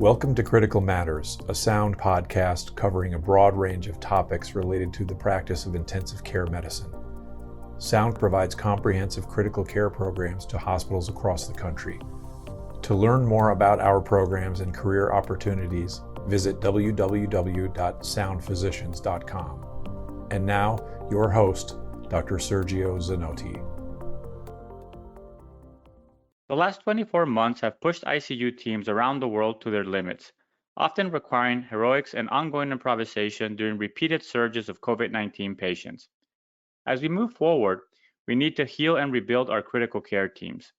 Welcome to Critical Matters, a sound podcast covering a broad range of topics related to the practice of intensive care medicine. Sound provides comprehensive critical care programs to hospitals across the country. To learn more about our programs and career opportunities, visit www.soundphysicians.com. And now, your host, Dr. Sergio Zanotti. The last 24 months have pushed ICU teams around the world to their limits, often requiring heroics and ongoing improvisation during repeated surges of COVID-19 patients. As we move forward, we need to heal and rebuild our critical care teams.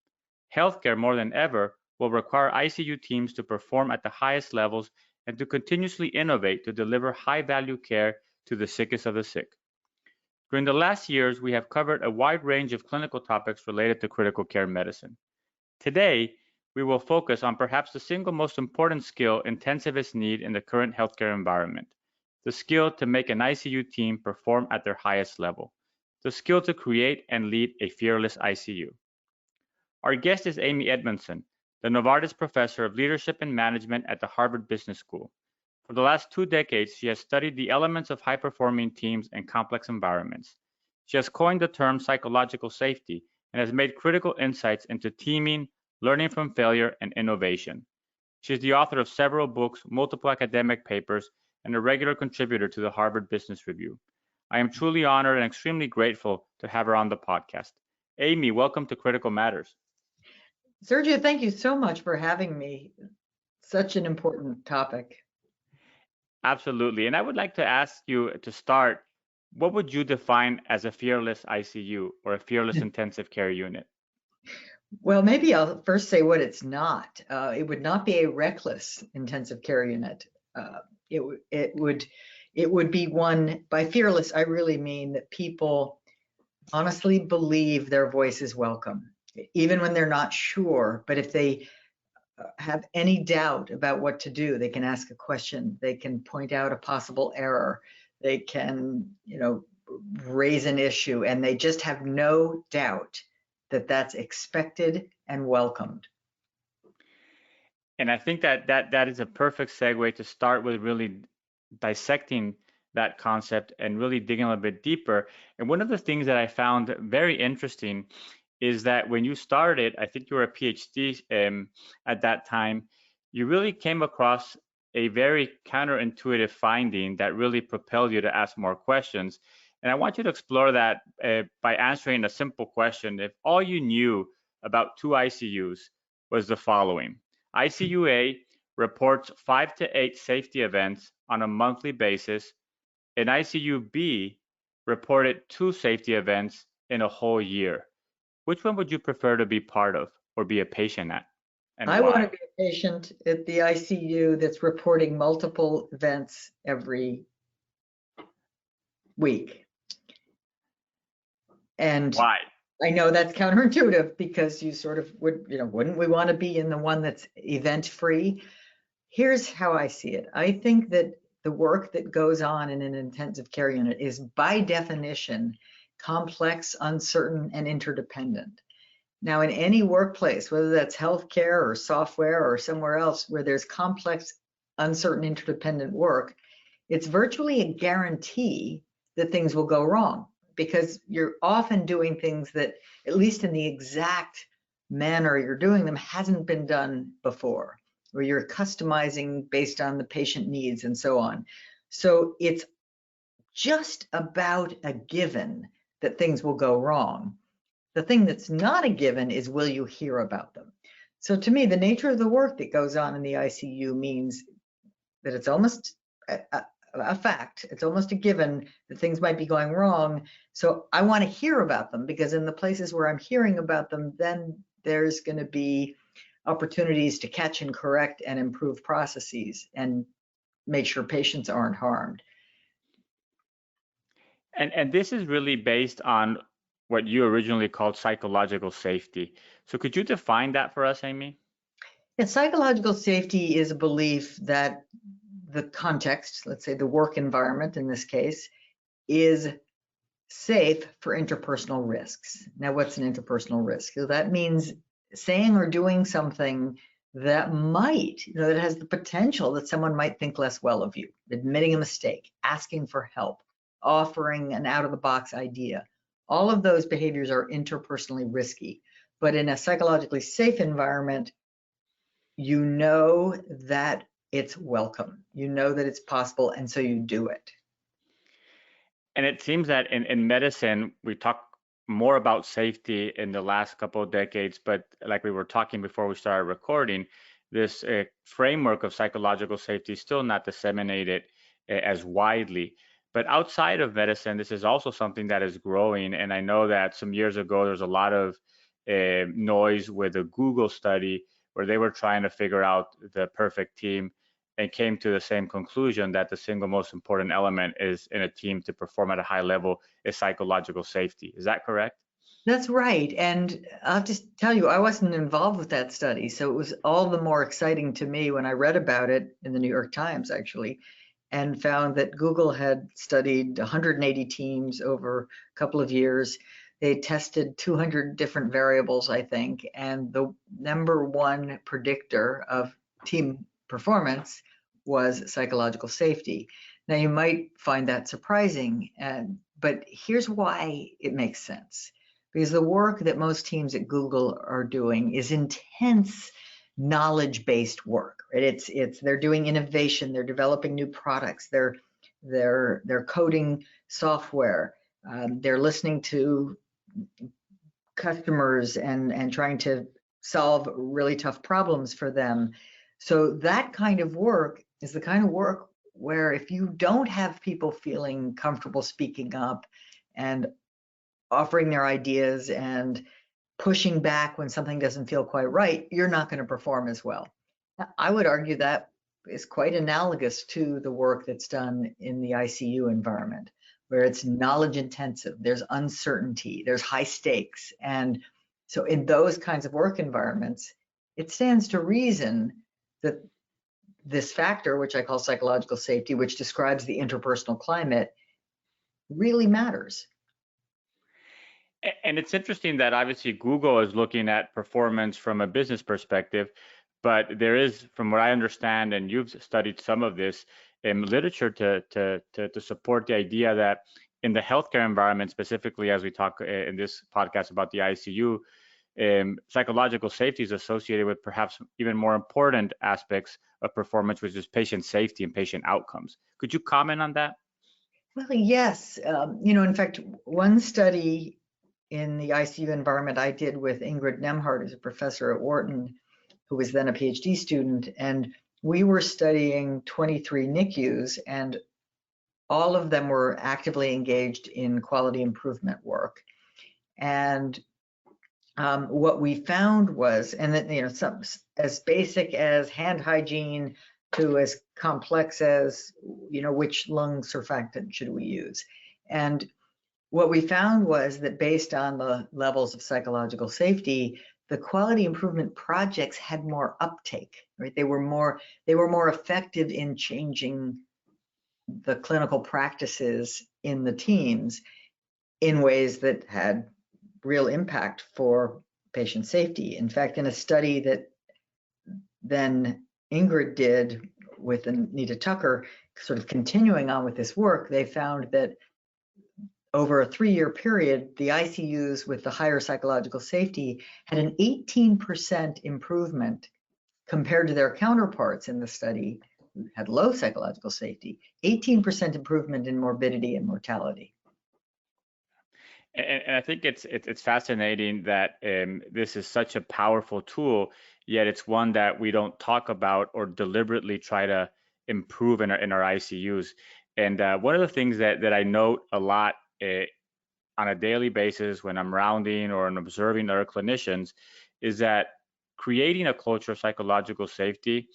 Healthcare, more than ever, will require ICU teams to perform at the highest levels and to continuously innovate to deliver high-value care to the sickest of the sick. During the last years, we have covered a wide range of clinical topics related to critical care medicine. Today, we will focus on perhaps the single most important skill intensivists need in the current healthcare environment, the skill to make an ICU team perform at their highest level, the skill to create and lead a fearless ICU. Our guest is Amy Edmondson, the Novartis Professor of Leadership and Management at the Harvard Business School. For the last 2 decades, she has studied the elements of high-performing teams and complex environments. She has coined the term psychological safety and has made critical insights into teaming, learning from failure, and innovation. She is the author of several books, multiple academic papers, and a regular contributor to the Harvard Business Review. I am truly honored and extremely grateful to have her on the podcast. Amy, welcome to Critical Matters. Sergio, thank you so much for having me. Such an important topic. Absolutely. And I would like to ask you to start, what would you define as a fearless ICU or a fearless intensive care unit? Well, maybe I'll first say what it's not. It would not be a reckless intensive care unit. It would be one, by fearless, I really mean that people honestly believe their voice is welcome, even when they're not sure. But if they have any doubt about what to do, they can ask a question, they can point out a possible error, they can, raise an issue, and they just have no doubt that that's expected and welcomed. And I think that is a perfect segue to start with really dissecting that concept and really digging a little bit deeper. And one of the things that I found very interesting is that when you started, I think you were a PhD at that time, you really came across a very counterintuitive finding that really propelled you to ask more questions. And I want you to explore that by answering a simple question. If all you knew about 2 ICUs was the following: ICU A reports 5 to 8 safety events on a monthly basis, and ICU B reported 2 safety events in a whole year. Which one would you prefer to be part of or be a patient at? And I why? want to be a patient at the ICU that's reporting multiple events every week. And why? I know that's counterintuitive because you sort of wouldn't we want to be in the one that's event-free? Here's how I see it. I think that the work that goes on in an intensive care unit is by definition complex, uncertain, and interdependent. Now, in any workplace, whether that's healthcare or software or somewhere else where there's complex, uncertain, interdependent work, it's virtually a guarantee that things will go wrong, because you're often doing things that, at least in the exact manner you're doing them, hasn't been done before, or you're customizing based on the patient needs and so on. So it's just about a given that things will go wrong. The thing that's not a given is, will you hear about them? So to me, the nature of the work that goes on in the ICU means that it's almost a fact. It's almost a given that things might be going wrong. So I want to hear about them, because in the places where I'm hearing about them, then there's going to be opportunities to catch and correct and improve processes and make sure patients aren't harmed. And this is really based on what you originally called psychological safety. So could you define that for us, Amy? Yeah, psychological safety is a belief that the context, let's say the work environment in this case, is safe for interpersonal risks. Now, what's an interpersonal risk? So that means saying or doing something that might, that has the potential that someone might think less well of you, admitting a mistake, asking for help, offering an out-of-the-box idea. All of those behaviors are interpersonally risky. But in a psychologically safe environment, you know that it's welcome. You know that it's possible, and so you do it. And it seems that in medicine, we talk more about safety in the last couple of decades, but like we were talking before we started recording, this framework of psychological safety is still not disseminated as widely. But outside of medicine, this is also something that is growing. And I know that some years ago, there's a lot of noise with a Google study where they were trying to figure out the perfect team and came to the same conclusion that the single most important element is in a team to perform at a high level is psychological safety. Is that correct? That's right. And I'll just tell you, I wasn't involved with that study. So it was all the more exciting to me when I read about it in the New York Times, actually, and found that Google had studied 180 teams over a couple of years. They tested 200 different variables, I think, and the number one predictor of team performance was psychological safety. Now, you might find that surprising, but here's why it makes sense. Because the work that most teams at Google are doing is intense knowledge-based work, right? They're doing innovation, they're developing new products, they're coding software, they're listening to customers and trying to solve really tough problems for them. So that kind of work is the kind of work where if you don't have people feeling comfortable speaking up and offering their ideas and pushing back when something doesn't feel quite right, you're not going to perform as well. I would argue that is quite analogous to the work that's done in the ICU environment, where it's knowledge intensive, there's uncertainty, there's high stakes. And so in those kinds of work environments, it stands to reason that this factor, which I call psychological safety, which describes the interpersonal climate, really matters. And it's interesting that obviously Google is looking at performance from a business perspective, but there is, from what I understand, and you've studied some of this literature to support the idea that in the healthcare environment, specifically as we talk in this podcast about the ICU, psychological safety is associated with perhaps even more important aspects of performance, which is patient safety and patient outcomes. Could you comment on that? Well, yes. In fact, one study in the ICU environment I did with Ingrid Nemhart, who's a professor at Wharton, who was then a PhD student, and we were studying 23 NICUs, and all of them were actively engaged in quality improvement work. And what we found was, and that some as basic as hand hygiene to as complex as which lung surfactant should we use, and what we found was that based on the levels of psychological safety, the quality improvement projects had more uptake, right? They were more effective in changing the clinical practices in the teams in ways that had real impact for patient safety. In fact, in a study that then Ingrid did with Anita Tucker, sort of continuing on with this work, they found that over a 3-year period, the ICUs with the higher psychological safety had an 18% improvement compared to their counterparts in the study who had low psychological safety, 18% improvement in morbidity and mortality. And I think it's fascinating that this is such a powerful tool, yet it's one that we don't talk about or deliberately try to improve in our ICUs. And one of the things that I note a lot on a daily basis when I'm rounding or I'm observing other clinicians is that creating a culture of psychological safety,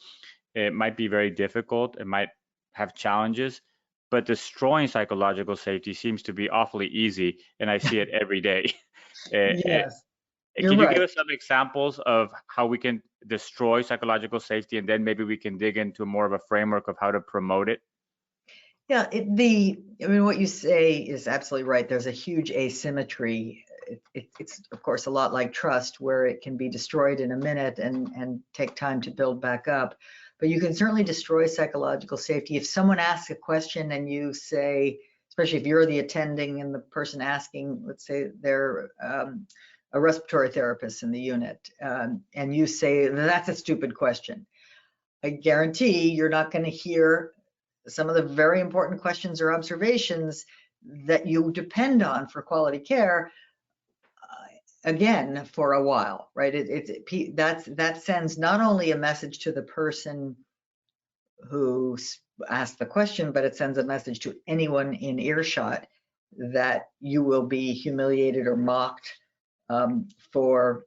it might be very difficult, it might have challenges, but destroying psychological safety seems to be awfully easy, and I see it every day. Yes, Can you give us some examples of how we can destroy psychological safety, and then maybe we can dig into more of a framework of how to promote it? Yeah, what you say is absolutely right. There's a huge asymmetry it's of course a lot like trust, where it can be destroyed in a minute and take time to build back up. But you can certainly destroy psychological safety if someone asks a question and you say, especially if you're the attending and the person asking, let's say they're a respiratory therapist in the unit, and you say, that's a stupid question. I guarantee you're not going to hear some of the very important questions or observations that you depend on for quality care again for a while, right? That sends not only a message to the person who asked the question, but it sends a message to anyone in earshot that you will be humiliated or mocked for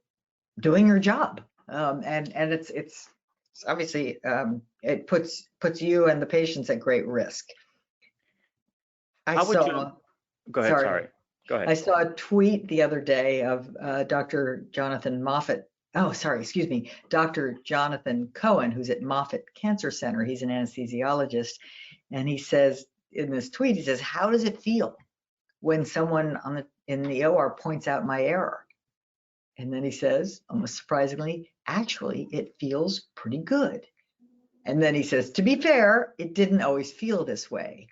doing your job, and it's obviously it puts you and the patients at great risk. Go ahead. Sorry. Go ahead. I saw a tweet the other day of Dr. Jonathan Moffat. Oh, sorry, excuse me, Dr. Jonathan Cohen, who's at Moffitt Cancer Center. He's an anesthesiologist, and he says in this tweet, he says, "How does it feel when someone in the OR points out my error?" And then he says, almost surprisingly, "Actually, it feels pretty good." And then he says, "To be fair, it didn't always feel this way.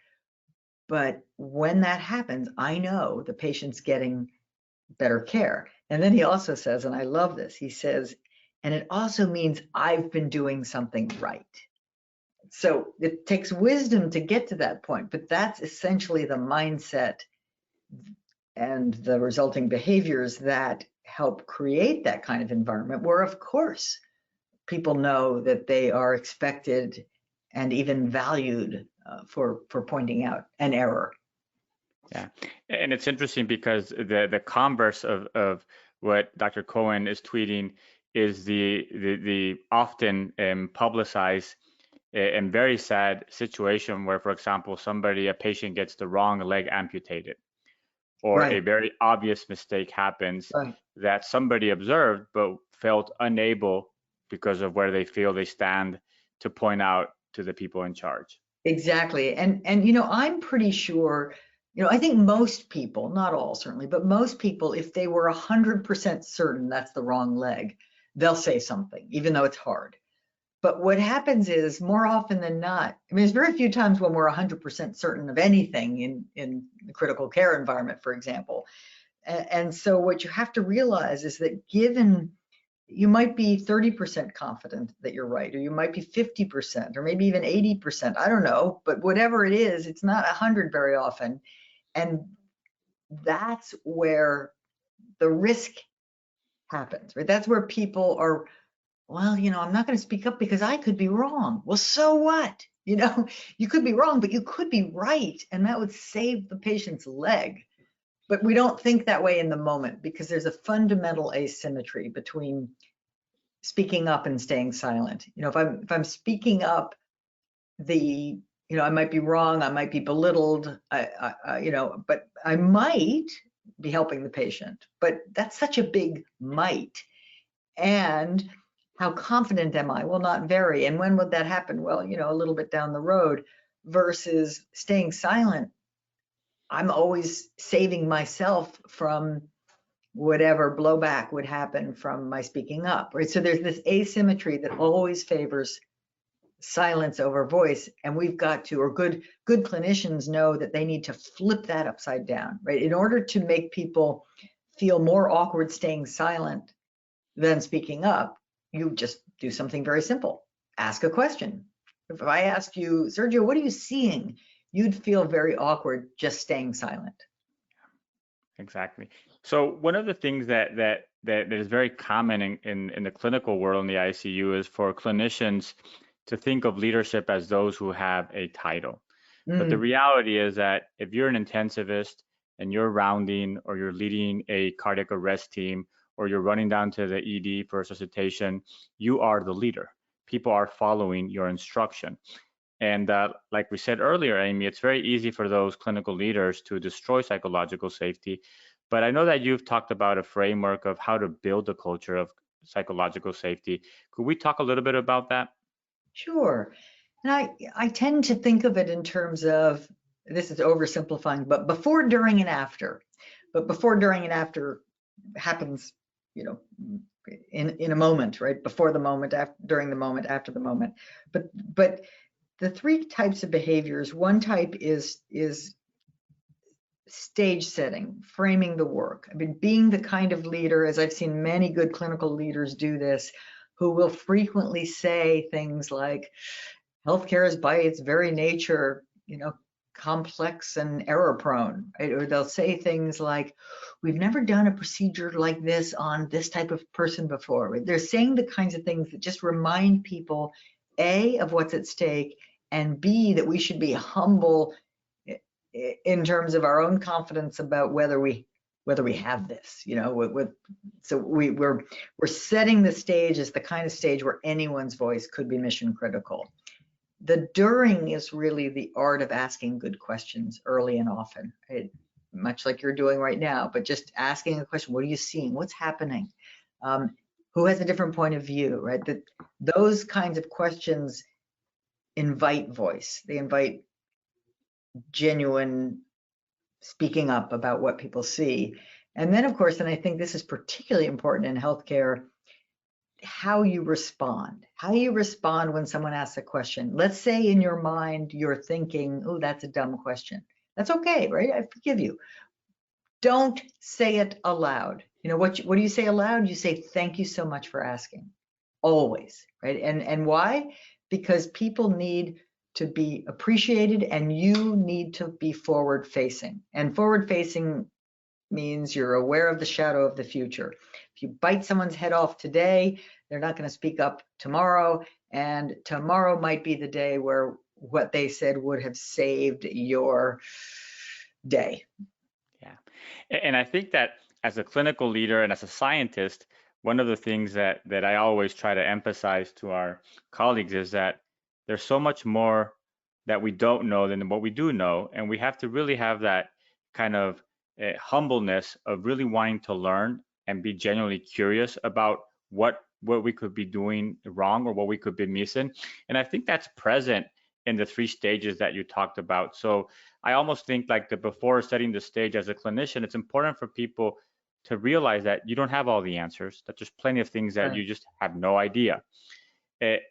But when that happens, I know the patient's getting better care." And then he also says, and I love this, he says, "And it also means I've been doing something right." So it takes wisdom to get to that point, but that's essentially the mindset and the resulting behaviors that help create that kind of environment where, of course, people know that they are expected and even valued for pointing out an error. Yeah, and it's interesting because the converse of what Dr. Cohen is tweeting is the often publicized and very sad situation where, for example, a patient gets the wrong leg amputated, or Right. a very obvious mistake happens Right. that somebody observed but felt unable because of where they feel they stand to point out to the people in charge. Exactly. And I'm pretty sure, I think most people, not all certainly, but most people, if they were 100% certain that's the wrong leg, they'll say something, even though it's hard. But what happens is, more often than not, there's very few times when we're 100% certain of anything in the critical care environment, for example. And so what you have to realize is that given you might be 30% confident that you're right, or you might be 50%, or maybe even 80%, I don't know, but whatever it is, it's not 100 very often. And that's where the risk happens, right? That's where people are, well, I'm not going to speak up because I could be wrong. Well, so what? You could be wrong, but you could be right, and that would save the patient's leg. But we don't think that way in the moment because there's a fundamental asymmetry between speaking up and staying silent. If I'm speaking up, I might be wrong, I might be belittled, but I might be helping the patient. But that's such a big might. And how confident am I will not vary. And when would that happen? Well, a little bit down the road, versus staying silent. I'm always saving myself from whatever blowback would happen from my speaking up, right? So there's this asymmetry that always favors silence over voice, and we've got to, or good clinicians know that they need to flip that upside down, right? In order to make people feel more awkward staying silent than speaking up, you just do something very simple. Ask a question. If I asked you, "Sergio, what are you seeing?" you'd feel very awkward just staying silent. Exactly. So one of the things that is very common in the clinical world in the ICU is for clinicians to think of leadership as those who have a title. But the reality is that if you're an intensivist and you're rounding, or you're leading a cardiac arrest team, or you're running down to the ED for resuscitation, you are the leader. People are following your instruction. And like we said earlier, Amy, it's very easy for those clinical leaders to destroy psychological safety. But I know that you've talked about a framework of how to build a culture of psychological safety. Could we talk a little bit about that? Sure. And I tend to think of it in terms of, this is oversimplifying, but before, during, and after. But before, during, and after happens, you know, in a moment, right? Before the moment, after, during the moment, after the moment. But the three types of behaviors, one type is stage setting, framing the work. I mean, being the kind of leader, as I've seen many good clinical leaders do this, who will frequently say things like, healthcare is by its very nature, you know, complex and error prone, right? Or they'll say things like, we've never done a procedure like this on this type of person before. Right? They're saying the kinds of things that just remind people, A, of what's at stake, and B, that we should be humble in terms of our own confidence about whether we have this, you know. So we're setting the stage as the kind of stage where anyone's voice could be mission critical. The during is really the art of asking good questions early and often, right? Much like you're doing right now, but just asking a question: what are you seeing? What's happening? Who has a different point of view, right? Those kinds of questions invite voice. They invite genuine speaking up about what people see. And then, of course, and I think this is particularly important in healthcare, how you respond when someone asks a question. Let's say in your mind, you're thinking, oh, that's a dumb question. That's okay, right? I forgive you. Don't say it aloud. You know, what do you say aloud? You say, thank you so much for asking, always, right? And why? Because people need to be appreciated, and you need to be forward facing. And forward facing means you're aware of the shadow of the future. If you bite someone's head off today, they're not going to speak up tomorrow, and tomorrow might be the day where what they said would have saved your day. Yeah. And I think that as a clinical leader and as a scientist, one of the things that I always try to emphasize to our colleagues is that there's so much more that we don't know than what we do know. And we have to really have that kind of humbleness of really wanting to learn and be genuinely curious about what we could be doing wrong or what we could be missing. And I think that's present in the three stages that you talked about. So I almost think like before setting the stage as a clinician, it's important for people to realize that you don't have all the answers, that there's plenty of things that you just have no idea.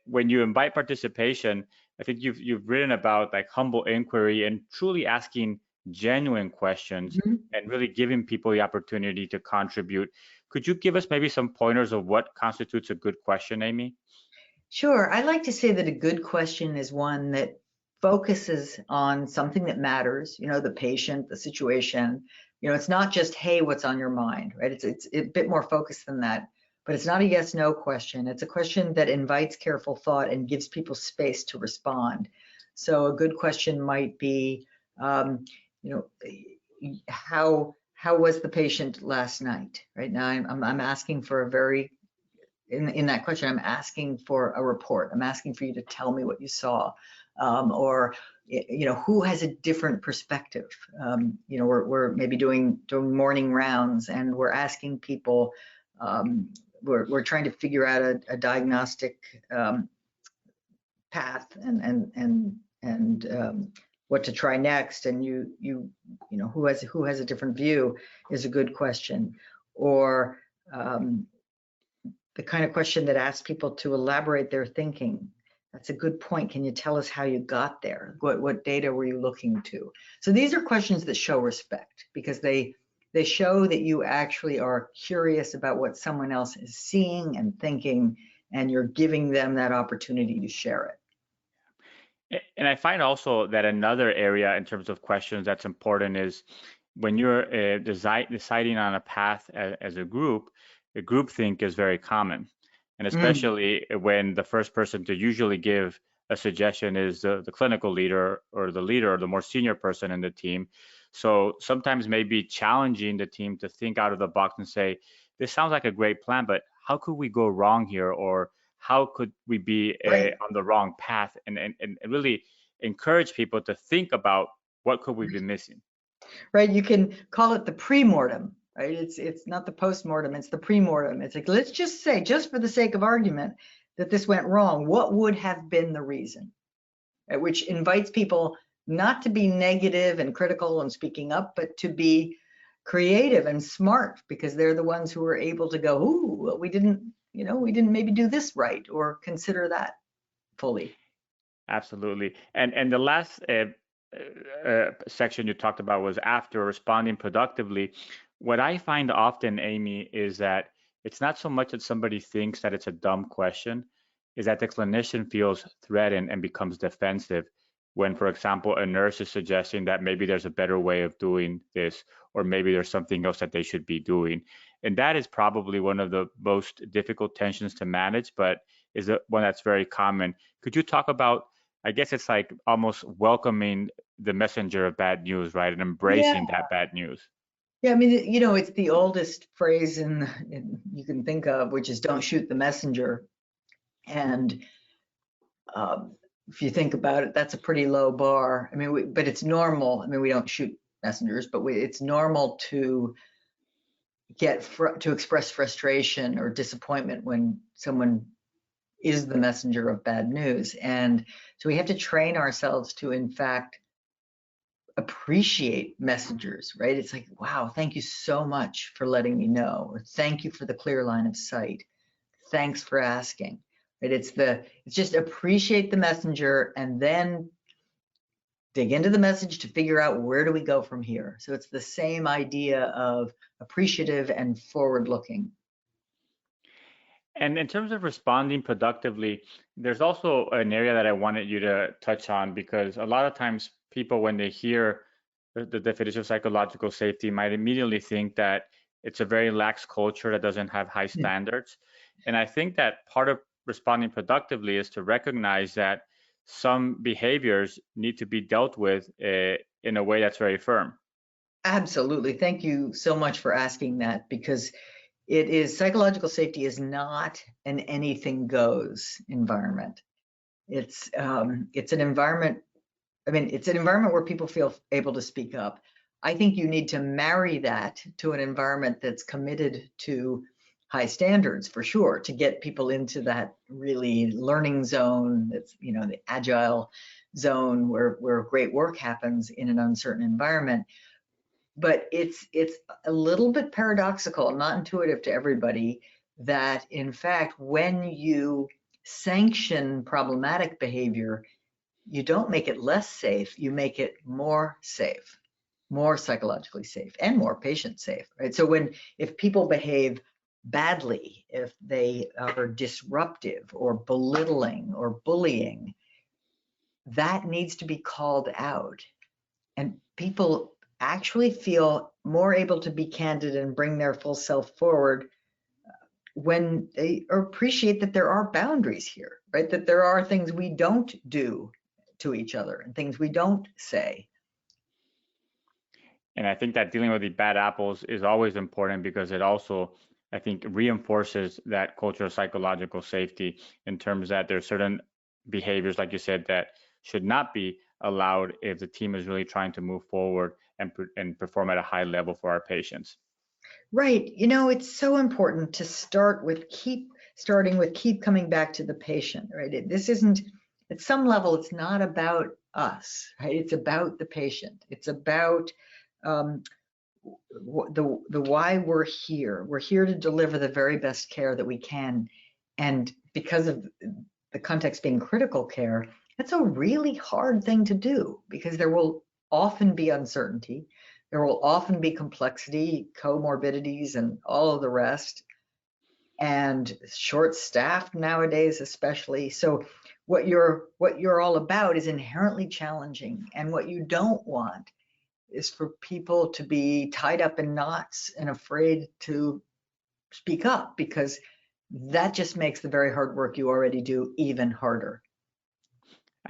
When you invite participation, I think you've written about like humble inquiry and truly asking genuine questions and really giving people the opportunity to contribute. Could you give us maybe some pointers of what constitutes a good question, Amy? Sure. I like to say that a good question is one that focuses on something that matters, you know, the patient, the situation. You know, it's not just, hey, what's on your mind, right? It's a bit more focused than that, but it's not a yes, no question. It's a question that invites careful thought and gives people space to respond. So a good question might be, you know, how was the patient last night, right? Now I'm asking for a very, in that question, I'm asking for a report. I'm asking for you to tell me what you saw, or you know, who has a different perspective. You know, we're maybe doing morning rounds, and we're asking people. We're trying to figure out a diagnostic path and what to try next. And you know, who has a different view is a good question, or the kind of question that asks people to elaborate their thinking. That's a good point. Can you tell us how you got there? What data were you looking to? So these are questions that show respect, because they show that you actually are curious about what someone else is seeing and thinking, and you're giving them that opportunity to share it. And I find also that another area in terms of questions that's important is when you're deciding on a path as a group, the groupthink is very common. And especially when the first person to usually give a suggestion is the clinical leader or the more senior person in the team. So sometimes maybe challenging the team to think out of the box and say, this sounds like a great plan, but how could we go wrong here? Or how could we be on the wrong path? And really encourage people to think about what could we be missing. Right, you can call it the pre-mortem. Right? It's not the post-mortem, it's the pre-mortem. It's like, let's just say, just for the sake of argument, that this went wrong. What would have been the reason? Right? Which invites people not to be negative and critical and speaking up, but to be creative and smart, because they're the ones who are able to go, ooh, we didn't maybe do this right or consider that fully. Absolutely. And the last section you talked about was after responding productively. What I find often, Amy, is that it's not so much that somebody thinks that it's a dumb question, is that the clinician feels threatened and becomes defensive when, for example, a nurse is suggesting that maybe there's a better way of doing this, or maybe there's something else that they should be doing. And that is probably one of the most difficult tensions to manage, but is one that's very common. Could you talk about, I guess it's like almost welcoming the messenger of bad news, right? And embracing that bad news. Yeah, I mean, it's the oldest phrase you can think of, which is don't shoot the messenger. And if you think about it, that's a pretty low bar. I mean, but it's normal. I mean, we don't shoot messengers, but it's normal to to express frustration or disappointment when someone is the messenger of bad news. And so we have to train ourselves to, in fact, appreciate messengers, right? It's like, wow, thank you so much for letting me know, or thank you for the clear line of sight. Thanks for asking. Right? It's just appreciate the messenger and then dig into the message to figure out where do we go from here. So it's the same idea of appreciative and forward-looking. And in terms of responding productively, there's also an area that I wanted you to touch on, because a lot of times people, when they hear the definition of psychological safety, might immediately think that it's a very lax culture that doesn't have high standards. And I think that part of responding productively is to recognize that some behaviors need to be dealt with in a way that's very firm. Absolutely. Thank you so much for asking that, because psychological safety is not an anything goes environment. It's an environment, it's an environment where people feel able to speak up. I think you need to marry that to an environment that's committed to high standards, for sure, to get people into that really learning zone, that's, the agile zone where great work happens in an uncertain environment. But it's a little bit paradoxical, not intuitive to everybody, that in fact, when you sanction problematic behavior, you don't make it less safe, you make it more safe, more psychologically safe, and more patient safe, right? So if people behave badly, if they are disruptive or belittling or bullying, that needs to be called out. And people actually feel more able to be candid and bring their full self forward when they appreciate that there are boundaries here, right? That there are things we don't do to each other and things we don't say. And I think that dealing with the bad apples is always important, because it also, I think, reinforces that culture of psychological safety, in terms that there are certain behaviors, like you said, that should not be allowed if the team is really trying to move forward and perform at a high level for our patients. Right. It's so important to keep coming back to the patient, right? This isn't, at some level, it's not about us, right? It's about the patient. It's about the why we're here. We're here to deliver the very best care that we can. And because of the context being critical care, that's a really hard thing to do, because there will often be uncertainty. There will often be complexity, comorbidities, and all of the rest, and short-staffed nowadays, especially. So what you're all about is inherently challenging, and what you don't want is for people to be tied up in knots and afraid to speak up, because that just makes the very hard work you already do even harder.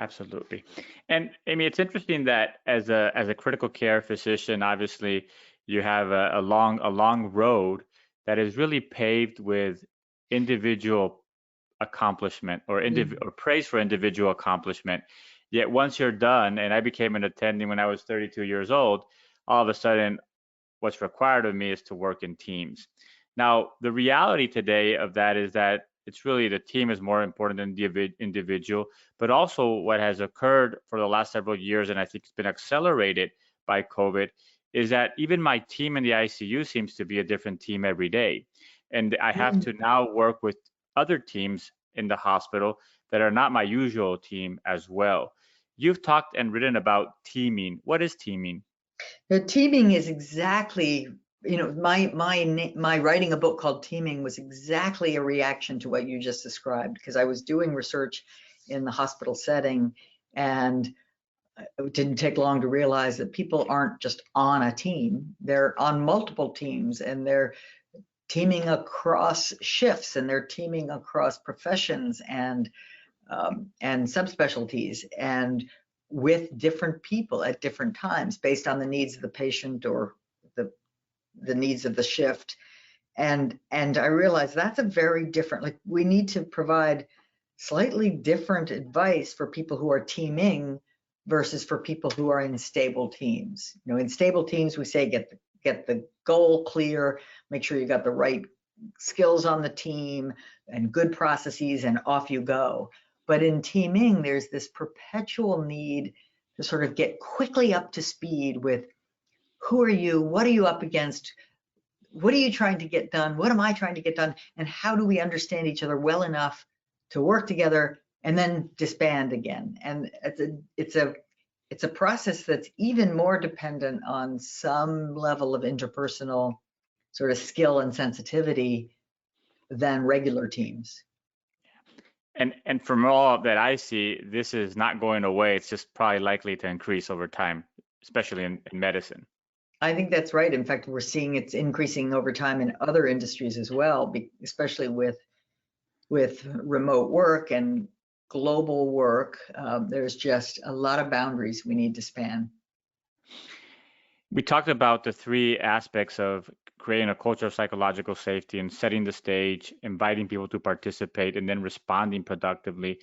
Absolutely. And Amy, it's interesting that as a critical care physician, obviously you have a long road that is really paved with individual accomplishment, or praise for individual accomplishment. Yet once you're done, and I became an attending when I was 32 years old, all of a sudden what's required of me is to work in teams. Now, the reality today of that is that it's really the team is more important than the individual, but also what has occurred for the last several years, and I think it's been accelerated by COVID, is that even my team in the ICU seems to be a different team every day. And I have to now work with other teams in the hospital that are not my usual team as well. You've talked and written about teaming. What is teaming? The teaming is exactly, my writing a book called Teaming was exactly a reaction to what you just described, because I was doing research in the hospital setting, and it didn't take long to realize that people aren't just on a team, they're on multiple teams, and they're teaming across shifts, and they're teaming across professions and subspecialties, and with different people at different times based on the needs of the patient or the needs of the shift. And I realized that's a very different, like, we need to provide slightly different advice for people who are teaming versus for people who are in stable teams. In stable teams, we say get the goal clear, make sure you got the right skills on the team and good processes, and off you go. But in teaming, there's this perpetual need to sort of get quickly up to speed with who are you, what are you up against, what are you trying to get done, what am I trying to get done, and how do we understand each other well enough to work together and then disband again. And it's a process that's even more dependent on some level of interpersonal sort of skill and sensitivity than regular teams. And from all that I see, this is not going away. It's just probably likely to increase over time, especially in medicine. I think that's right. In fact, we're seeing it's increasing over time in other industries as well, especially with remote work and global work. There's just a lot of boundaries we need to span. We talked about the three aspects of creating a culture of psychological safety and setting the stage, inviting people to participate, and then responding productively.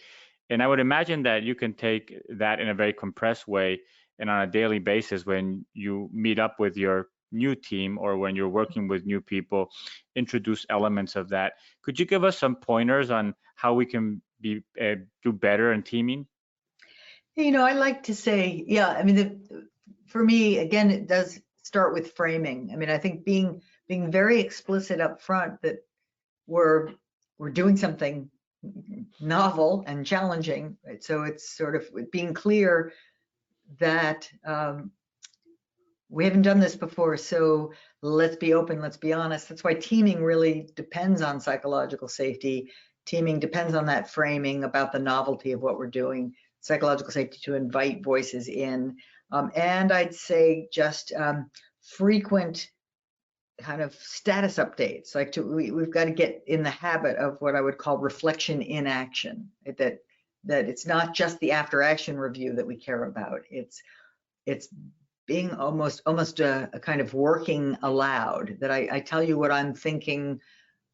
And I would imagine that you can take that in a very compressed way and on a daily basis when you meet up with your new team or when you're working with new people, introduce elements of that. Could you give us some pointers on how we can do better in teaming? I like to say, yeah, I mean, for me, again, it does start with framing. I mean, I think being very explicit up front that we're doing something novel and challenging, right? So it's sort of being clear that we haven't done this before, so let's be open, let's be honest. That's why teaming really depends on psychological safety. Teaming depends on that framing about the novelty of what we're doing, psychological safety to invite voices in. And I'd say just frequent kind of status updates. Like we've got to get in the habit of what I would call reflection in action. That it's not just the after action review that we care about. It's being almost a kind of working aloud. That I tell you what I'm thinking,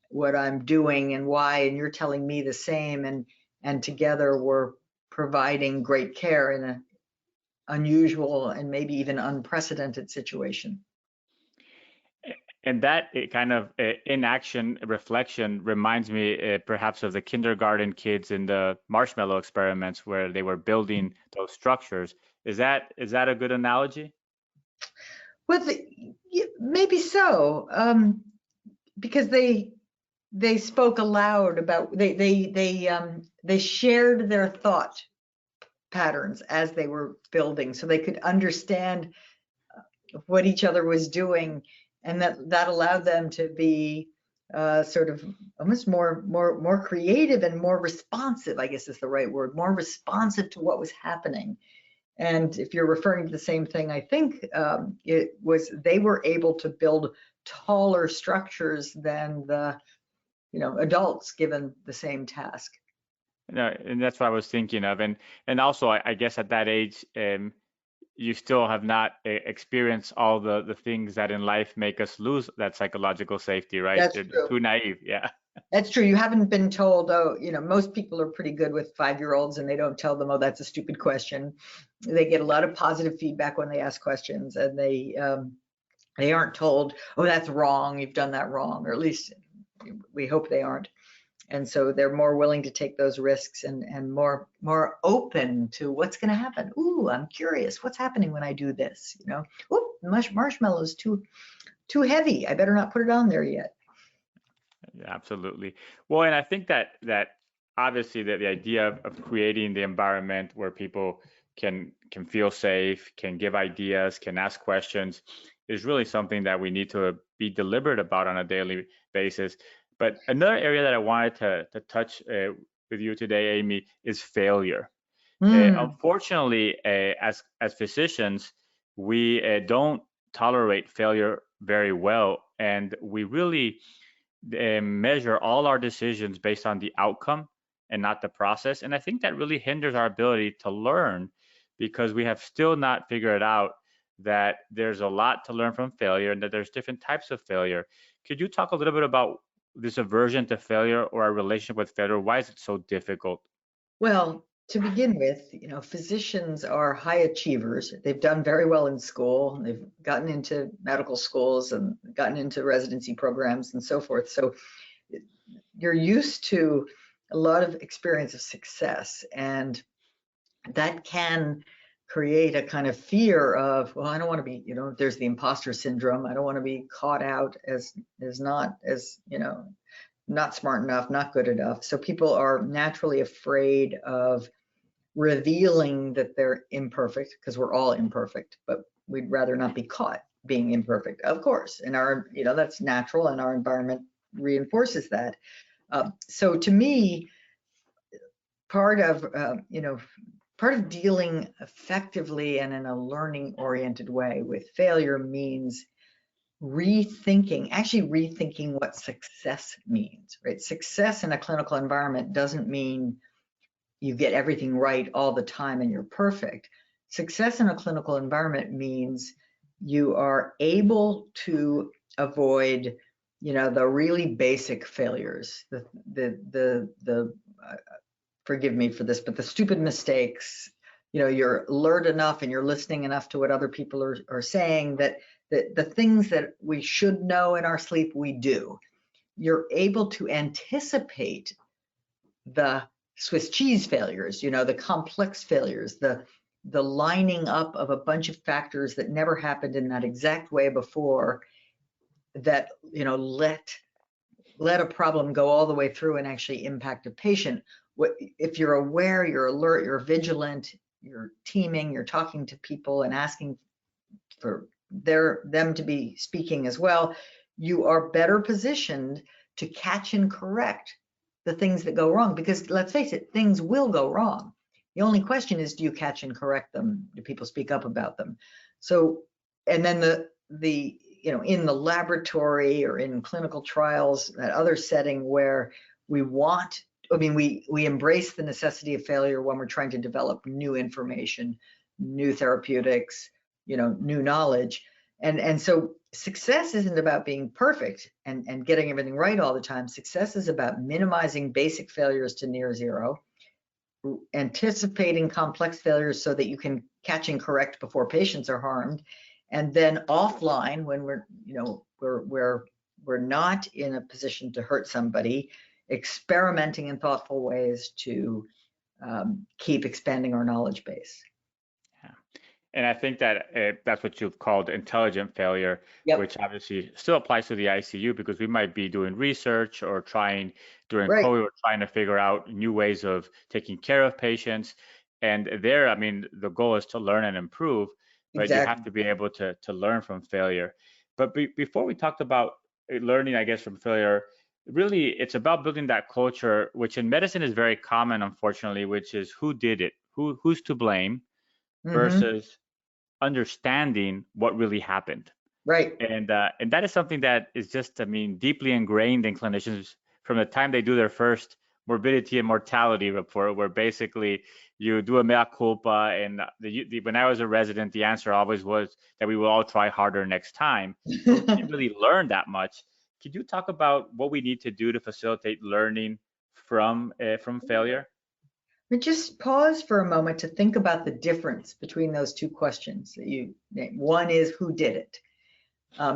what I'm doing, and why, and you're telling me the same, and together we're providing great care in an unusual and maybe even unprecedented situation. And that kind of in-action reflection reminds me perhaps of the kindergarten kids in the marshmallow experiments where they were building those structures. Is that a good analogy? Well, maybe so, because they spoke aloud about they shared their thought patterns as they were building, so they could understand what each other was doing. And that allowed them to be sort of almost more creative and more responsive, I guess is the right word, more responsive to what was happening. And if you're referring to the same thing, I think it was they were able to build taller structures than the adults given the same task. No, and that's what I was thinking of. And also, I guess at that age, you still have not experienced all the things that in life make us lose that psychological safety, right? That's They're true. too naive. Yeah. That's true. You haven't been told, oh, most people are pretty good with 5-year-olds and they don't tell them, oh, that's a stupid question. They get a lot of positive feedback when they ask questions, and they aren't told, oh, that's wrong, you've done that wrong, or at least we hope they aren't. And so they're more willing to take those risks and more open to what's going to happen. Ooh, I'm curious. What's happening when I do this? Ooh, marshmallow's too heavy. I better not put it on there yet. Yeah, absolutely. Well, and I think that obviously the idea of creating the environment where people can feel safe, can give ideas, can ask questions is really something that we need to be deliberate about on a daily basis. But another area that I wanted to touch with you today, Amy, is failure. Unfortunately, as physicians, we don't tolerate failure very well, and we really measure all our decisions based on the outcome and not the process. And I think that really hinders our ability to learn because we have still not figured out that there's a lot to learn from failure and that there's different types of failure. Could you talk a little bit about this aversion to failure or our relationship with failure? Why is it so difficult? Well, to begin with, physicians are high achievers. They've done very well in school. They've gotten into medical schools and gotten into residency programs and so forth. So you're used to a lot of experience of success, and that can create a kind of fear of, well, I don't want to be, there's the imposter syndrome. I don't want to be caught out as not smart enough, not good enough. So people are naturally afraid of revealing that they're imperfect, because we're all imperfect, but we'd rather not be caught being imperfect, of course. And that's natural, and our environment reinforces that. So to me, part of dealing effectively and in a learning oriented way with failure means rethinking what success means, right? Success in a clinical environment doesn't mean you get everything right all the time and you're perfect. Success in a clinical environment means you are able to avoid, the really basic failures, the forgive me for this, but the stupid mistakes. You're alert enough and you're listening enough to what other people are saying that the things that we should know in our sleep, we do. You're able to anticipate the Swiss cheese failures, the complex failures, the lining up of a bunch of factors that never happened in that exact way before, that, let a problem go all the way through and actually impact a patient. If you're aware, you're alert, you're vigilant, you're teaming, you're talking to people and asking for them to be speaking as well, you are better positioned to catch and correct the things that go wrong, because let's face it, things will go wrong. The only question is, do you catch and correct them? Do people speak up about them? So, and then the in the laboratory or in clinical trials, that other setting where we embrace the necessity of failure when we're trying to develop new information, new therapeutics, new knowledge. And so success isn't about being perfect and getting everything right all the time. Success is about minimizing basic failures to near zero, anticipating complex failures so that you can catch and correct before patients are harmed. And then offline, when we're not in a position to hurt somebody, experimenting in thoughtful ways to keep expanding our knowledge base. And I think that that's what you've called intelligent failure, Yep. which obviously still applies to the ICU, because we might be doing research or during Right. COVID, we're trying to figure out new ways of taking care of patients. And there, the goal is to learn and improve, but Exactly. you have to be able to learn from failure. But before we talked about learning, I guess, from failure, really it's about building that culture, which in medicine is very common, unfortunately, which is who did it, who's to blame, versus understanding what really happened. Right. And that is something that is just, deeply ingrained in clinicians from the time they do their first morbidity and mortality report, where basically you do a mea culpa. And when I was a resident, the answer always was that we will all try harder next time. But we didn't really learn that much. Could you talk about what we need to do to facilitate learning from failure? But just pause for a moment to think about the difference between those two questions. One is who did it.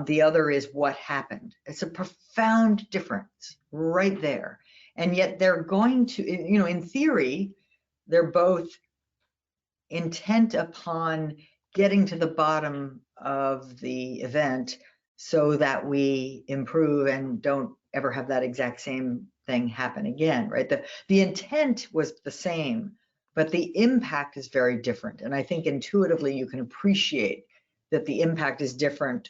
The other is what happened. It's a profound difference right there. And yet they're going to, in theory, they're both intent upon getting to the bottom of the event so that we improve and don't ever have that exact same thing happen again, right? The intent was the same, but the impact is very different. And I think intuitively you can appreciate that the impact is different.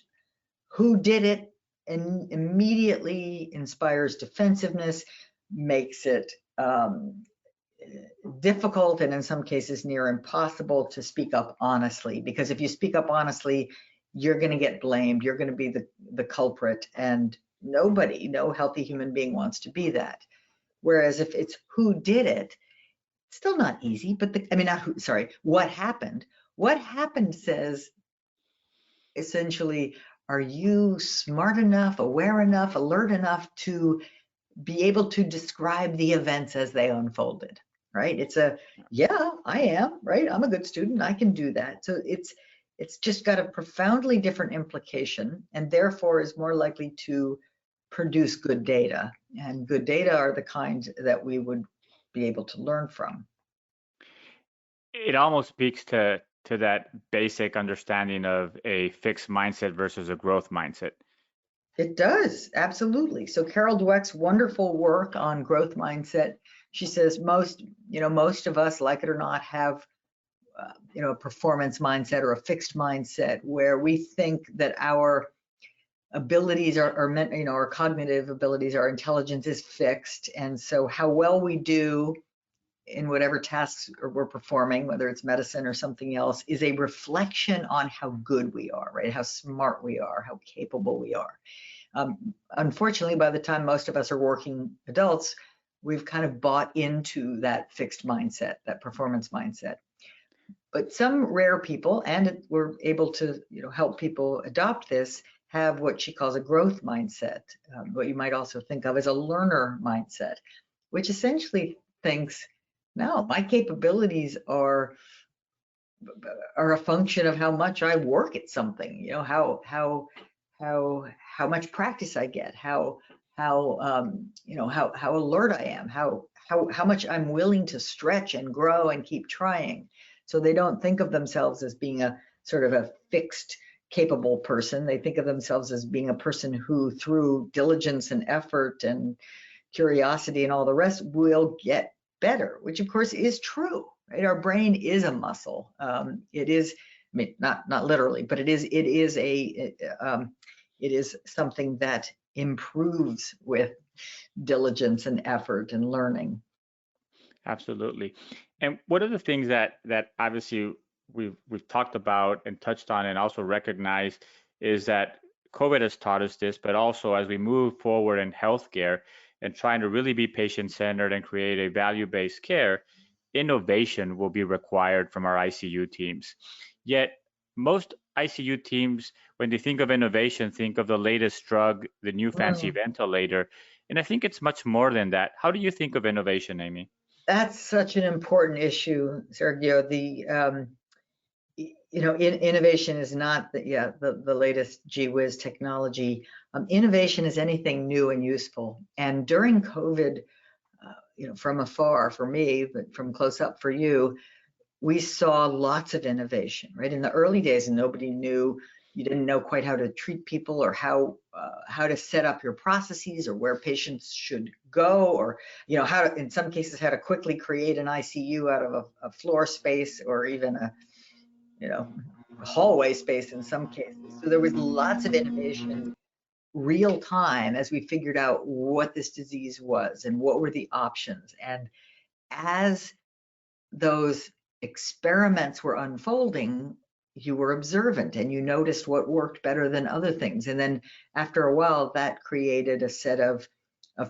Who did it and immediately inspires defensiveness, makes it difficult and in some cases near impossible to speak up honestly, because if you speak up honestly, you're going to get blamed, you're going to be the culprit, and no healthy human being wants to be that. Whereas if it's who did it, it's still not easy, but what happened says essentially, are you smart enough, aware enough, alert enough to be able to describe the events as they unfolded, right? It's yeah, I am, right? I'm a good student, I can do that. So it's just got a profoundly different implication, and therefore is more likely to produce good data. And good data are the kind that we would be able to learn from. It almost speaks to that basic understanding of a fixed mindset versus a growth mindset. It does, absolutely. So Carol Dweck's wonderful work on growth mindset, she says most of us, like it or not, have a performance mindset or a fixed mindset where we think that our abilities our cognitive abilities, our intelligence is fixed, and so how well we do in whatever tasks we're performing, whether it's medicine or something else, is a reflection on how good we are, right? How smart we are, how capable we are. Unfortunately, by the time most of us are working adults, we've kind of bought into that fixed mindset, that performance mindset. But some rare people, and we're able to help people adopt this, have what she calls a growth mindset, what you might also think of as a learner mindset, which essentially thinks, no, my capabilities are a function of how much I work at something, how much practice I get, how alert I am, how much I'm willing to stretch and grow and keep trying. So they don't think of themselves as being a sort of a fixed, capable person. They think of themselves as being a person who, through diligence and effort and curiosity and all the rest, will get better, which of course is true, right? Our brain is a muscle. It is, I mean, not literally, but it is something that improves with diligence and effort and learning. Absolutely. And one of the things that obviously we've talked about and touched on and also recognized is that COVID has taught us this, but also as we move forward in healthcare and trying to really be patient-centered and create a value-based care, innovation will be required from our ICU teams. Yet most ICU teams, when they think of innovation, think of the latest drug, the new fancy ventilator. And I think it's much more than that. How do you think of innovation, Amy? That's such an important issue, Sergio. Innovation is not the latest gee whiz technology. Innovation is anything new and useful. And during COVID, from afar for me, but from close up for you, we saw lots of innovation, right? In the early days, nobody knew, you didn't know quite how to treat people or how to set up your processes or where patients should go, or how to, in some cases, how to quickly create an ICU out of a floor space or even a hallway space in some cases. So there was lots of innovation real time as we figured out what this disease was and what were the options. And as those experiments were unfolding, you were observant and you noticed what worked better than other things. And then after a while, that created a set of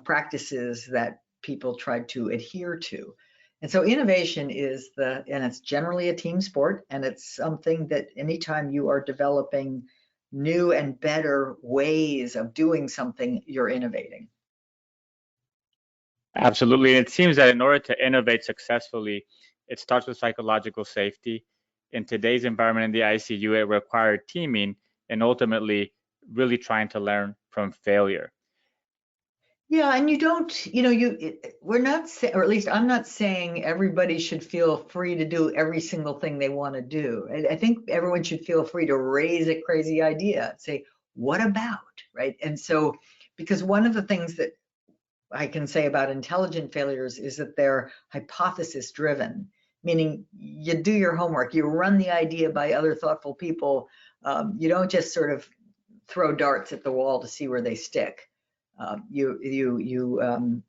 practices that people tried to adhere to. And so innovation is and it's generally a team sport, and it's something that anytime you are developing new and better ways of doing something, you're innovating. Absolutely. And it seems that in order to innovate successfully, it starts with psychological safety. In today's environment in the ICU, it required teaming and ultimately really trying to learn from failure. Yeah, and you don't, we're not, or at least I'm not saying everybody should feel free to do every single thing they want to do. I think everyone should feel free to raise a crazy idea, say, what about, right? And so, because one of the things that I can say about intelligent failures is that they're hypothesis driven, meaning you do your homework, you run the idea by other thoughtful people. You don't just sort of throw darts at the wall to see where they stick. You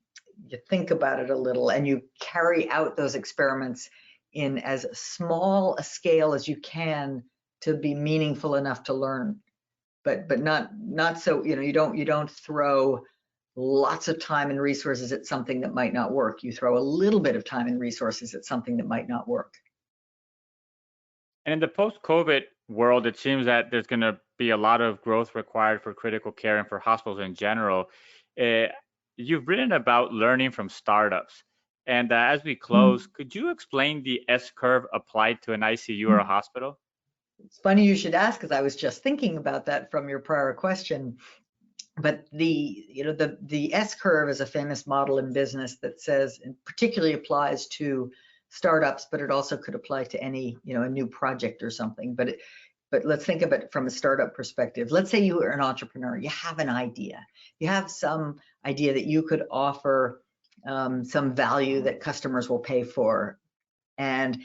think about it a little, and you carry out those experiments in as small a scale as you can to be meaningful enough to learn, but not so, you don't throw lots of time and resources at something that might not work. You throw a little bit of time and resources at something that might not work. And in the post-COVID world, it seems that there's going to be a lot of growth required for critical care and for hospitals in general. You've written about learning from startups. And as we close, could you explain the S-curve applied to an ICU or a hospital? It's funny you should ask, because I was just thinking about that from your prior question. But the S-curve is a famous model in business that says, and particularly applies to startups, but it also could apply to any, a new project or something. But let's think of it from a startup perspective. Let's say you are an entrepreneur, you have an idea, you have some idea that you could offer some value that customers will pay for, and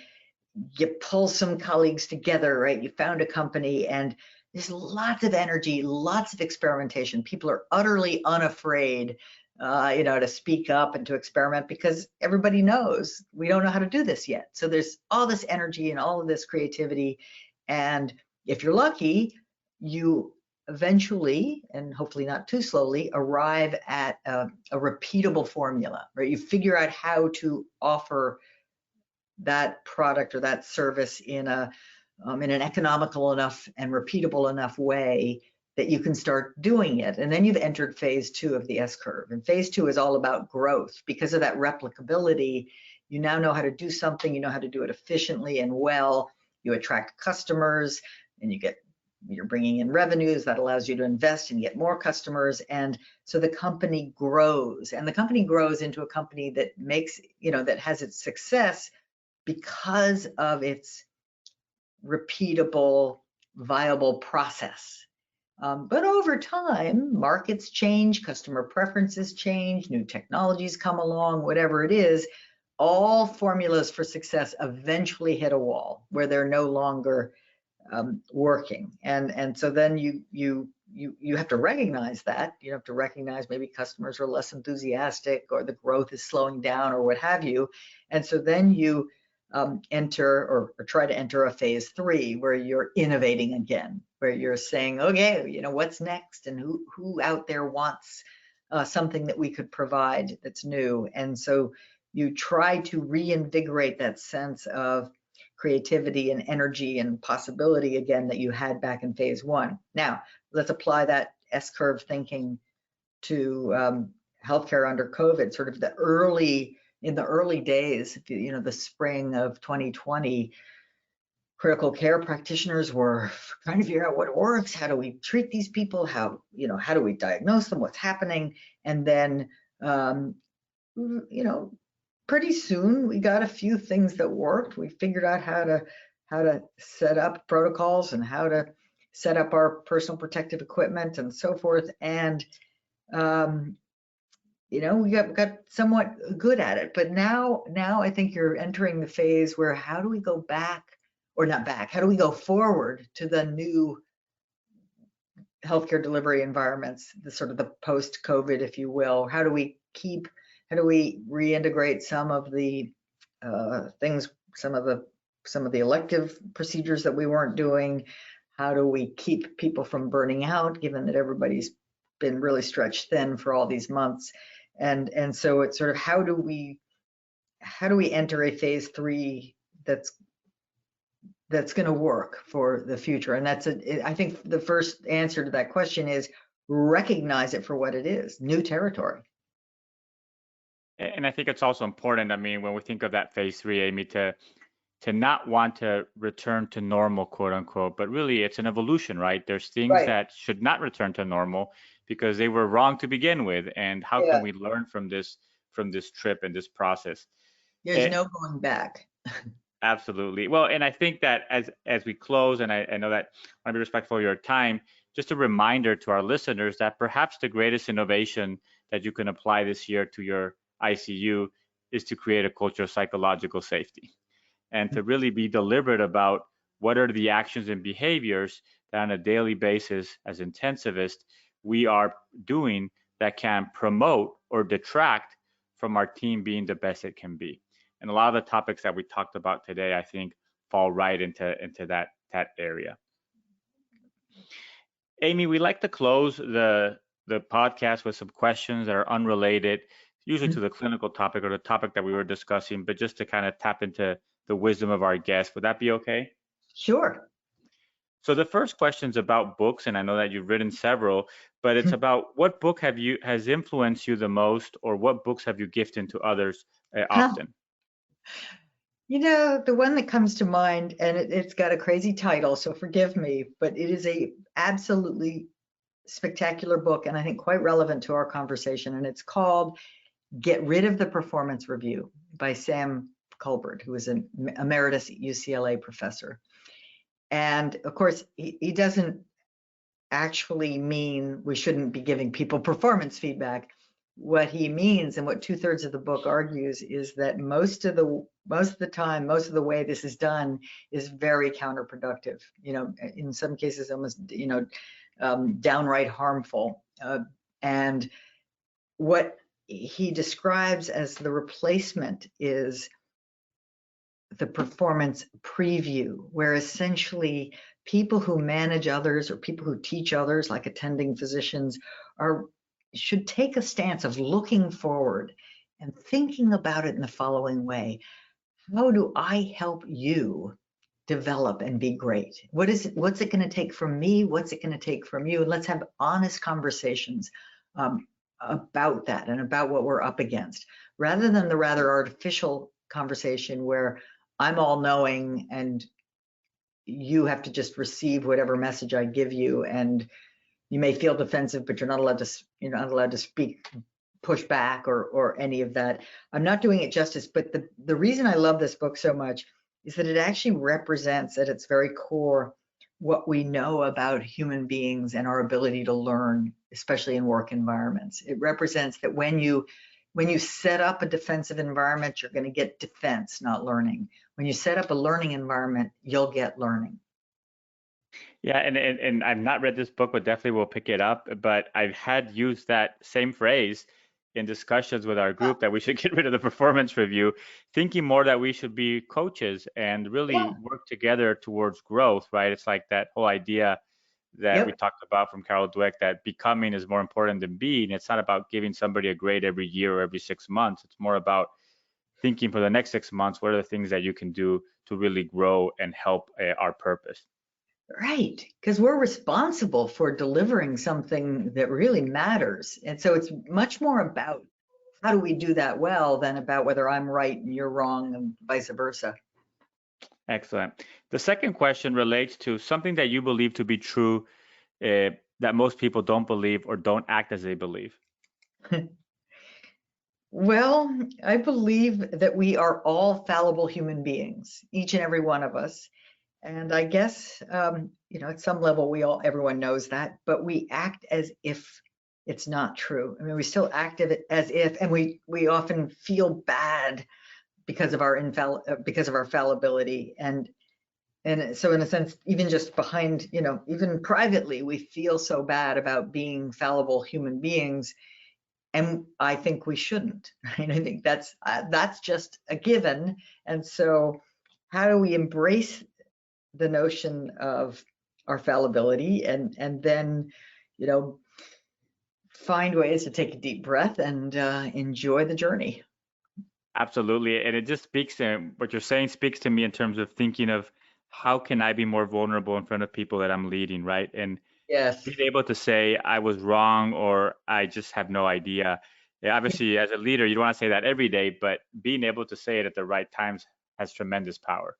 you pull some colleagues together, right? You found a company, and there's lots of energy, lots of experimentation. People are utterly unafraid, to speak up and to experiment, because everybody knows we don't know how to do this yet. So there's all this energy and all of this creativity. And if you're lucky, you eventually, and hopefully not too slowly, arrive at a repeatable formula, right? You figure out how to offer that product or that service in an economical enough and repeatable enough way that you can start doing it. And then you've entered phase 2 of the S-curve. And phase 2 is all about growth. Because of that replicability, you now know how to do something, you know how to do it efficiently and well, you attract customers, and you're bringing in revenues that allows you to invest and get more customers. And so the company grows, and the company grows into a company that makes, that has its success because of its repeatable, viable process. But over time, markets change, customer preferences change, new technologies come along, whatever it is, all formulas for success eventually hit a wall where they're no longer working. And so then you have to recognize that. You have to recognize maybe customers are less enthusiastic, or the growth is slowing down, or what have you. And so then you enter or try to enter a phase 3 where you're innovating again, where you're saying, okay, what's next, and who out there wants something that we could provide that's new. And so you try to reinvigorate that sense of creativity and energy and possibility again that you had back in phase 1. Now, let's apply that S-curve thinking to healthcare under COVID, sort of in the early days, the spring of 2020, critical care practitioners were trying to figure out what works, how do we treat these people, how do we diagnose them, what's happening. And then, pretty soon we got a few things that worked. We figured out how to set up protocols and how to set up our personal protective equipment and so forth. And we got somewhat good at it. But now I think you're entering the phase where how do we go back, or not back, how do we go forward to the new healthcare delivery environments, the sort of the post-COVID, if you will? How do we reintegrate some of the things, some of the elective procedures that we weren't doing? How do we keep people from burning out, given that everybody's been really stretched thin for all these months? And so it's sort of how do we enter a phase 3 that's going to work for the future? And I think the first answer to that question is recognize it for what it is, new territory. And I think it's also important, when we think of that phase 3, Amy, to not want to return to normal, quote unquote, but really it's an evolution, right? There's things Right. that should not return to normal because they were wrong to begin with, and how Yeah. can we learn from this trip and this process? There's no going back. Absolutely. Well, and I think that as we close, and I know that I want to be respectful of your time, just a reminder to our listeners that perhaps the greatest innovation that you can apply this year to your ICU is to create a culture of psychological safety, and to really be deliberate about what are the actions and behaviors that on a daily basis as intensivists we are doing that can promote or detract from our team being the best it can be. And a lot of the topics that we talked about today, I think, fall right into that area. Amy, we like to close the podcast with some questions that are unrelated, usually to the clinical topic or the topic that we were discussing, but just to kind of tap into the wisdom of our guests. Would that be okay? Sure. So the first question is about books, and I know that you've written several, but it's about what book has influenced you the most, or what books have you gifted to others often? You know, the one that comes to mind, and it's got a crazy title, so forgive me, but it is a absolutely spectacular book, and I think quite relevant to our conversation. And it's called Get Rid of the Performance Review by Sam Colbert, who is an emeritus UCLA professor. And of course, he doesn't actually mean we shouldn't be giving people performance feedback. What he means, and what 2/3 of the book argues, is that most of the time, most of the way this is done is very counterproductive. You know, in some cases, almost downright harmful. And what he describes as the replacement is the performance preview, where essentially people who manage others or people who teach others, like attending physicians, should take a stance of looking forward and thinking about it in the following way. How do I help you develop and be great? What's it going to take from me? What's it going to take from you? And let's have honest conversations about that and about what we're up against, rather than the rather artificial conversation where I'm all knowing and you have to just receive whatever message I give you, and you may feel defensive, but you're not allowed to speak, push back, or any of that. I'm not doing it justice, but the reason I love this book so much is that it actually represents at its very core what we know about human beings and our ability to learn, especially in work environments. It represents that when you set up a defensive environment, you're going to get defense, not learning. When you set up a learning environment, you'll get learning. Yeah, and I've not read this book, but definitely will pick it up. But I've had used that same phrase in discussions with our group that we should get rid of the performance review, thinking more that we should be coaches and really work together towards growth, right? It's like that whole idea that we talked about from Carol Dweck, that becoming is more important than being. It's not about giving somebody a grade every year or every 6 months. It's more about thinking for the next 6 months, what are the things that you can do to really grow and help our purpose. Right, because we're responsible for delivering something that really matters. And so it's much more about how do we do that well than about whether I'm right and you're wrong and vice versa. Excellent. The second question relates to something that you believe to be true that most people don't believe or don't act as they believe. Well, I believe that we are all fallible human beings, each and every one of us. And I guess, at some level, everyone knows that, but we act as if it's not true. I mean, we still act as if, and we often feel bad because of our fallibility. And so in a sense, even just behind, even privately, we feel so bad about being fallible human beings. And I think we shouldn't, right? I think that's just a given. And so how do we embrace the notion of our fallibility and then, find ways to take a deep breath and enjoy the journey? Absolutely. And it just speaks to what you're saying, speaks to me in terms of thinking of how can I be more vulnerable in front of people that I'm leading, right? And Yes. being able to say I was wrong or I just have no idea. Yeah, obviously, as a leader, you don't want to say that every day, but being able to say it at the right times has tremendous power.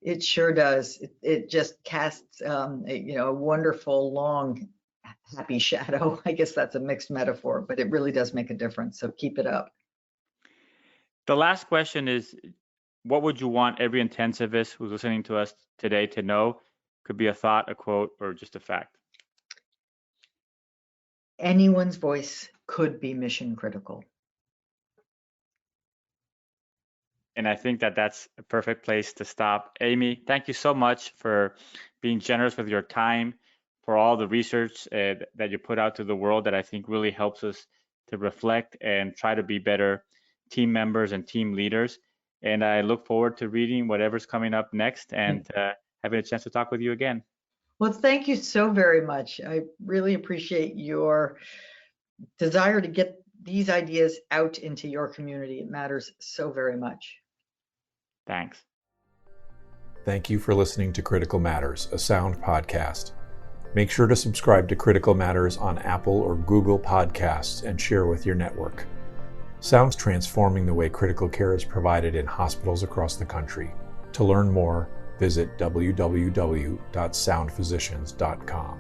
It sure does. It just casts, a wonderful long happy shadow. I guess that's a mixed metaphor, but it really does make a difference. So keep it up. The last question is, what would you want every intensivist who's listening to us today to know? Could be a thought, a quote, or just a fact. Anyone's voice could be mission critical. And I think that that's a perfect place to stop. Amy, thank you so much for being generous with your time, for all the research that you put out to the world that I think really helps us to reflect and try to be better team members and team leaders. And I look forward to reading whatever's coming up next and having a chance to talk with you again. Well, thank you so very much. I really appreciate your desire to get these ideas out into your community. It matters so very much. Thanks. Thank you for listening to Critical Matters, a sound podcast. Make sure to subscribe to Critical Matters on Apple or Google Podcasts and share with your network. Sound's transforming the way critical care is provided in hospitals across the country. To learn more, visit www.soundphysicians.com.